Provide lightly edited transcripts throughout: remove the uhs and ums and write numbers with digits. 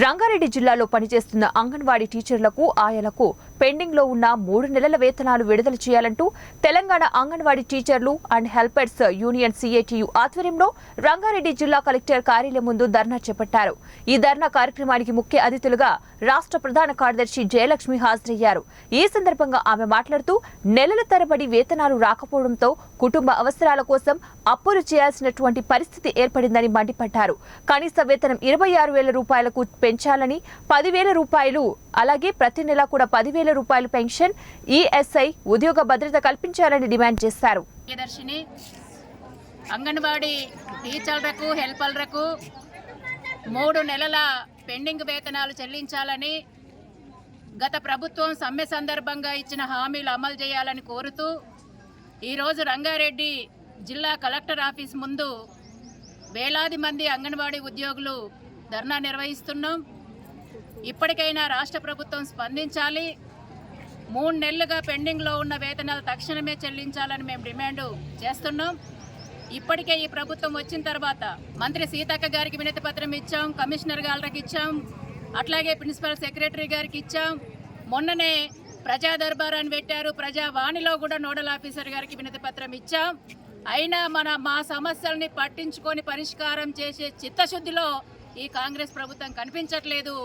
రంగారెడ్డి జిల్లాలో పనిచేస్తున్న అంగన్వాడీ టీచర్లకు ఆయలకు పెండింగ్ లో ఉన్న 3 నెలల వేతనాలు విడుదల చేయాలంటూ తెలంగాణ అంగన్వాడీ టీచర్లు అండ్ హెల్పర్స్ యూనియన్ సిఐటియు ఆధ్వర్యంలో రంగారెడ్డి జిల్లా కలెక్టర్ కార్యాలయం ముందు ధర్నా చేపట్టారు. ఈ ధర్నా కార్యక్రమానికి ముఖ్య అతిథులుగా రాష్ట్ర ప్రధాన కార్యదర్శి జయలక్ష్మి హాజరయ్యారు. ఈ సందర్భంగా ఆమె మాట్లాడుతూ నెలల తరబడి వేతనాలు రాకపోవడంతో కుటుంబ అవసరాల కోసం అప్పులు చేయాల్సినటువంటి పరిస్థితి ఏర్పడిందని మండిపడ్డారు. కనీస వేతనం 26,000 రూపాయలకు పెంచాలని, 10,000 రూపాయలు అలాగే ప్రతి నెల కూడా 10,000 రూపాయలు పెన్షన్, ఈఎస్ఐ, ఉద్యోగ భద్రత కల్పించాలని డిమాండ్ చేశారు. అంగన్వాడీ టీచర్లకు హెల్పర్లకు 3 నెలల పెండింగ్ వేతనాలు చెల్లించాలని, గత ప్రభుత్వం సమ్మె సందర్భంగా ఇచ్చిన హామీలు అమలు చేయాలని కోరుతూ ఈరోజు రంగారెడ్డి జిల్లా కలెక్టర్ ఆఫీస్ ముందు వేలాది మంది అంగన్వాడీ ఉద్యోగులు ధర్నా నిర్వహిస్తున్నాం. ఇప్పటికైనా రాష్ట్ర ప్రభుత్వం స్పందించాలి. 3 నెలలుగా పెండింగ్లో ఉన్న వేతనాలు తక్షణమే చెల్లించాలని మేము డిమాండ్ చేస్తున్నాం. ఇప్పటికే ఈ ప్రభుత్వం వచ్చిన తర్వాత మంత్రి సీతక్క గారికి వినతి పత్రం ఇచ్చాం, కమిషనర్ గారికి ఇచ్చాం, అట్లాగే ప్రిన్సిపల్ సెక్రటరీ గారికి ఇచ్చాం. మొన్ననే ప్రజా దర్బారాన్ని పెట్టారు, ప్రజావాణిలో కూడా నోడల్ ఆఫీసర్ గారికి వినతి పత్రం ఇచ్చాం. అయినా మా సమస్యల్ని పట్టించుకొని పరిష్కారం చేసే చిత్తశుద్ధిలో ఈ కాంగ్రెస్ ప్రభుత్వం కనిపించట్లేదు.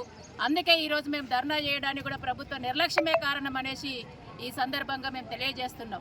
అందుకే ఈరోజు మేము ధర్నా చేయడానికి కూడా ప్రభుత్వ నిర్లక్ష్యమే కారణం అనేసి ఈ సందర్భంగా మేము తెలియజేస్తున్నాం.